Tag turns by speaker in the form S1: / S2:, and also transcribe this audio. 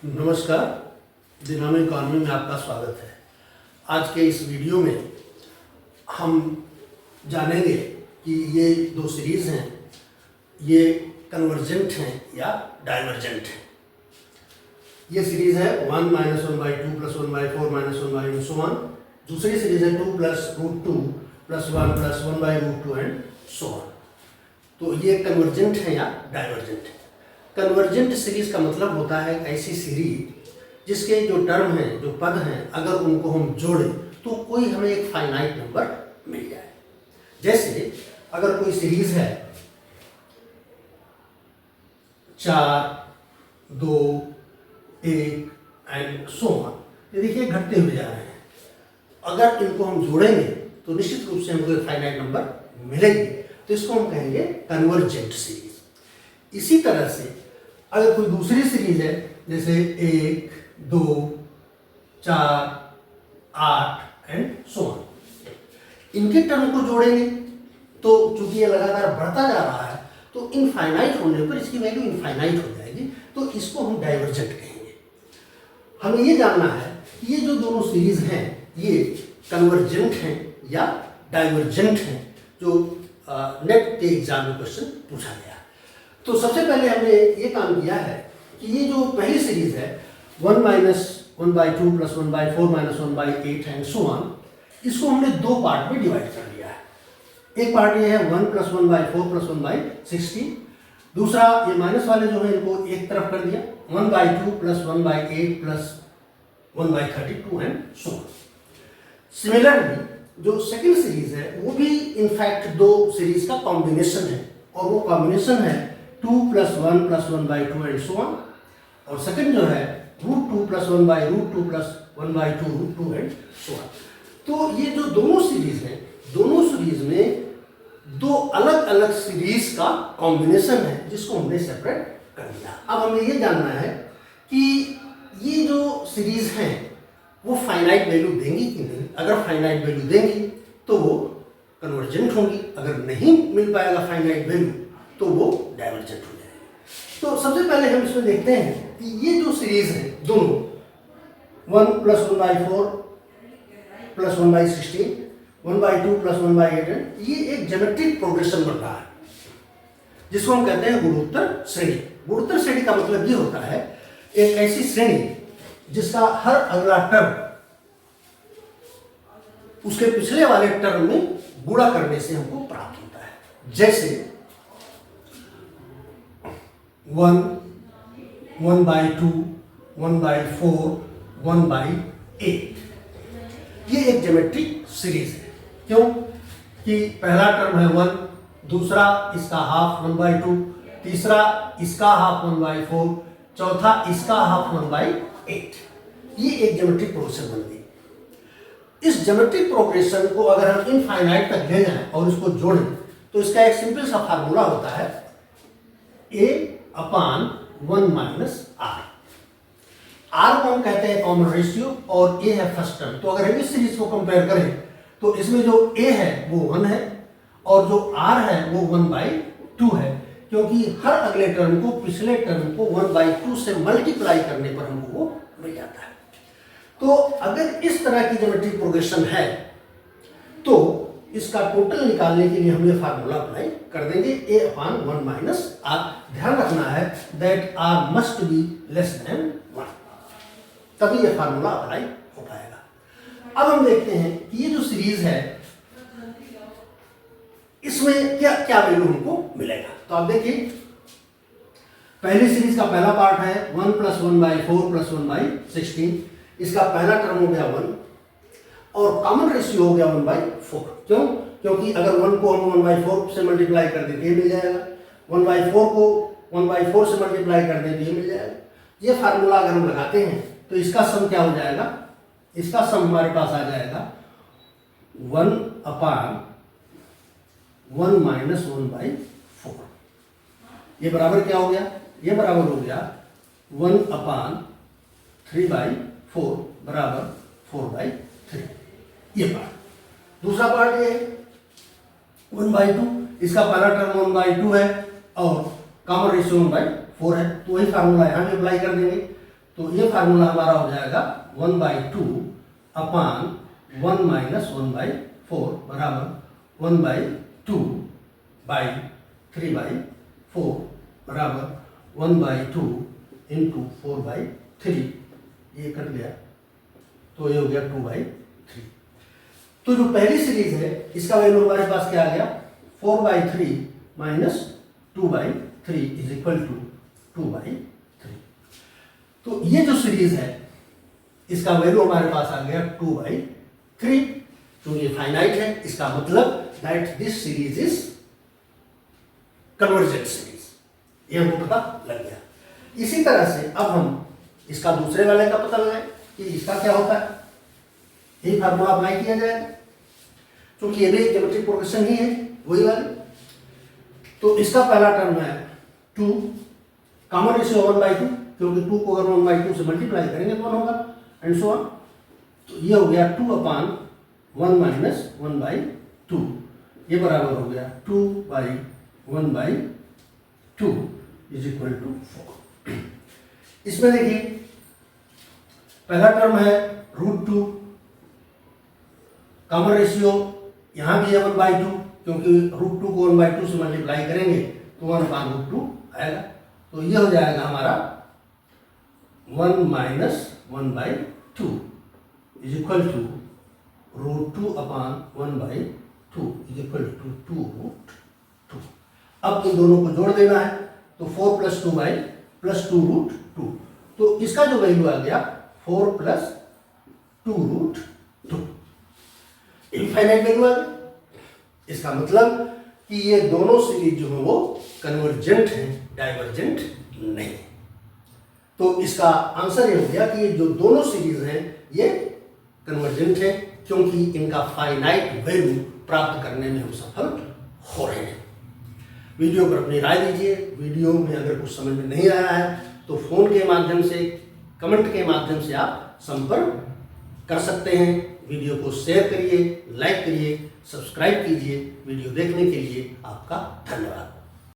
S1: नमस्कार, Dinamo economy में आपका स्वागत है। आज के इस वीडियो में हम जानेंगे कि ये दो सीरीज़ हैं, ये कन्वर्जेंट हैं या डाइवर्जेंट हैं। ये सीरीज़ है 1 - 1/2 + 1/4 - 1/1 सो ऑन। दूसरी सीरीज़ है 2 + √2 + 1 + 1/√2 एंड सो ऑन। तो ये कन्वर्जेंट है या डाइवर्जेंट है। कन्वर्जेंट सीरीज का मतलब होता है ऐसी सीरीज जिसके जो टर्म हैं, जो पद हैं, अगर उनको हम जोड़ें तो कोई हमें एक फाइनाइट नंबर मिल जाए। जैसे अगर कोई सीरीज है 4, 2, 1 एंड सो ऑन, ये देखिए घटते हुए जा रहे हैं। अगर इनको हम जोड़ेंगे तो निश्चित रूप से हमको एक फाइनाइट नंबर मिलेगी, तो इसको हम कहेंगे कन्वर्जेंट सीरीज। इसी तरह से अगर कोई दूसरी सीरीज है जैसे 1, 2, 4, 8 एंड सो ऑन, इनके टर्म को जोड़ेंगे तो चूंकि ये लगातार बढ़ता जा रहा है तो इनफाइनाइट होने पर इसकी वैल्यू इनफाइनाइट हो जाएगी, तो इसको हम डाइवर्जेंट कहेंगे। हमें ये जानना है कि ये जो दोनों सीरीज हैं ये कन्वर्जेंट हैं या डाइवर्जेंट हैं, जो नेट के एग्जाम में क्वेश्चन पूछा गया। तो सबसे पहले हमने ये काम किया है कि ये जो पहली सीरीज है 1 - 1/2 + 1/4 - 1/8 एंड सो ऑन, इसको हमने दो पार्ट में डिवाइड कर दिया है। एक पार्ट ये है 1 + 1/4 + 1/60, दूसरा ये माइनस वाले जो है इनको एक तरफ कर दिया 1/2 + 1/8 + 1/32 एंड सो ऑन। सिमिलरली जो सेकेंड सीरीज है वो भी इनफैक्ट दो सीरीज का कॉम्बिनेशन है, और वो कॉम्बिनेशन है 2 + 1 + 1/2 एंड सो ऑन, और सेकंड जो है √2 + 1/√2 + 1/2√2 एंड सो ऑन। तो ये जो दोनों सीरीज हैं, दोनों सीरीज में दो अलग अलग सीरीज का कॉम्बिनेशन है जिसको हमने सेपरेट कर दिया। अब हमें ये जानना है कि ये जो सीरीज हैं वो फाइनाइट वैल्यू देंगी कि नहीं। अगर फाइनाइट वैल्यू देंगी तो वो कन्वर्जेंट होंगी, अगर नहीं मिल पाएगा फाइनाइट वैल्यू तो वो डाइवर्जेंट हो जाएगी। तो सबसे पहले हम इसमें देखते हैं कि ये जो सीरीज है दोनों 1 + 1/4 + 1/16, 1/2 + 1/8, ये एक ज्योमेट्रिक प्रोग्रेशन बन रहा है जिसको हम कहते हैं गुणोत्तर श्रेणी। गुणोत्तर श्रेणी का मतलब ये होता है एक ऐसी श्रेणी जिसका हर अगला टर्म उसके पिछले वाले टर्म में गुणा करने से हमको प्राप्त होता है। जैसे 1, 1/2, 1/4, 1/8, ये एक ज्योमेट्रिक सीरीज है। क्यों कि पहला टर्म है 1, दूसरा इसका हाफ 1/2, तीसरा इसका हाफ 1/4, चौथा इसका हाफ 1/8। ये एक ज्योमेट्रिक प्रोग्रेशन बन गई। इस ज्योमेट्रिक प्रोग्रेशन को अगर हम इनफाइनाइट तक ले जाएं और इसको जोड़ें तो इसका एक सिंपल सा फार्मूला होता है A/1 - R। R को हम कहते हैं कॉमन रेशियो और A है फर्स्ट टर्म। तो अगर हम इस सीरीज को कंपेयर करें तो इसमें जो A है वो 1 है और जो R है वो 1/2 है, क्योंकि हर अगले टर्म को पिछले टर्म को 1/2 से मल्टीप्लाई करने पर हमको वो मिल जाता है। तो अगर इस तरह की ज्योमेट्रिक प्रोग्रेशन है तो इसका टोटल निकालने के लिए हम ये फार्मूला अप्लाई कर देंगे A/1 - R। ध्यान रखना है that R must be less than 1, तभी ये फार्मूला अप्लाई हो पाएगा। अब हम देखते हैं कि ये जो सीरीज है इसमें क्या क्या वैल्यू हमको मिलेगा। तो आप देखिए पहली सीरीज का पहला पार्ट है 1 + 1/4 + 1/16, इसका पहला टर्म हो गया 1 और कॉमन रेशियो हो गया 1/4। क्यों? क्योंकि अगर 1 को हम 1/4 से मल्टीप्लाई कर दें तो ये मिल जाएगा, 1/4 को 1/4 से मल्टीप्लाई कर दें तो ये मिल जाएगा। ये फार्मूला अगर हम लगाते हैं तो इसका सम क्या हो जाएगा, इसका सम हमारे पास आ जाएगा 1/1 - 1/4। ये बराबर क्या हो गया, ये बराबर हो गया 1/3/4 बराबर 4/3। ये पार्ट। दूसरा पार्ट ये 1/2, इसका पहला टर्म 1/2 है और कॉमन रेशियो 1/4 है, तो वही फार्मूला यहाँ भी अप्लाई कर देंगे। तो ये फार्मूला हमारा हो जाएगा 1/2 अपान 1 माइनस 1/4 बराबर 1/2 बाई 3/4 बराबर 1/2 इंटू 4/3। ये कट गया तो ये हो गया 2/3। तो जो पहली सीरीज है इसका वैल्यू हमारे पास क्या आ गया 4/3 माइनस 2/3 इज इक्वल टू 2/3। तो ये जो सीरीज है इसका वैल्यू हमारे पास आ गया 2/3। तो ये फाइनाइट है, इसका मतलब that this series is convergent series, ये हमको पता लग गया। इसी तरह से अब हम इसका दूसरे वाले का पता लगाएं कि इसका क्या होता है। यही फार्मूला अप्लाई किया जाएगा क्योंकि ये भी ज्योमेट्रिक प्रोग्रेशन ही है, वही वाले। तो इसका पहला टर्म है 2, कॉमन रेशियो 1/2 क्योंकि 2 को अगर 1/2 से मल्टीप्लाई करेंगे तो 1 होगा एंड सो ऑन। तो ये हो गया 2 अपान 1 माइनस 1/2, ये बराबर हो गया 2/1/2 इज इक्वल टू 4। इसमें देखिए पहला टर्म है √2, कॉमन रेशियो यहां भी है 1/2 क्योंकि √2 को 1/2 से मल्टीप्लाई करेंगे तो 1/√2 आएगा। तो ये हो जाएगा हमारा 1 minus 1/2 is equal to √2 upon 1/2 is equal to 2√2। अब इन दोनों को जोड़ देना है तो 4 + 2/2 तो इसका जो वैल्यू आ गया 4 + 2√2, इनफाइनाइट वैल्यू आ गया। इसका मतलब कि ये दोनों सीरीज जो है वो कन्वर्जेंट है, डाइवर्जेंट नहीं। तो इसका आंसर ये हो गया कि ये जो दोनों सीरीज हैं ये कन्वर्जेंट है क्योंकि इनका फाइनाइट वैल्यू प्राप्त करने में हम सफल हो रहे हैं। वीडियो पर अपनी राय दीजिए। वीडियो में अगर कुछ समझ में नहीं आया है तो फोन के माध्यम से, कमेंट के माध्यम से आप संपर्क कर सकते हैं। वीडियो को शेयर करिए, लाइक करिए, सब्सक्राइब कीजिए। वीडियो देखने के लिए आपका धन्यवाद।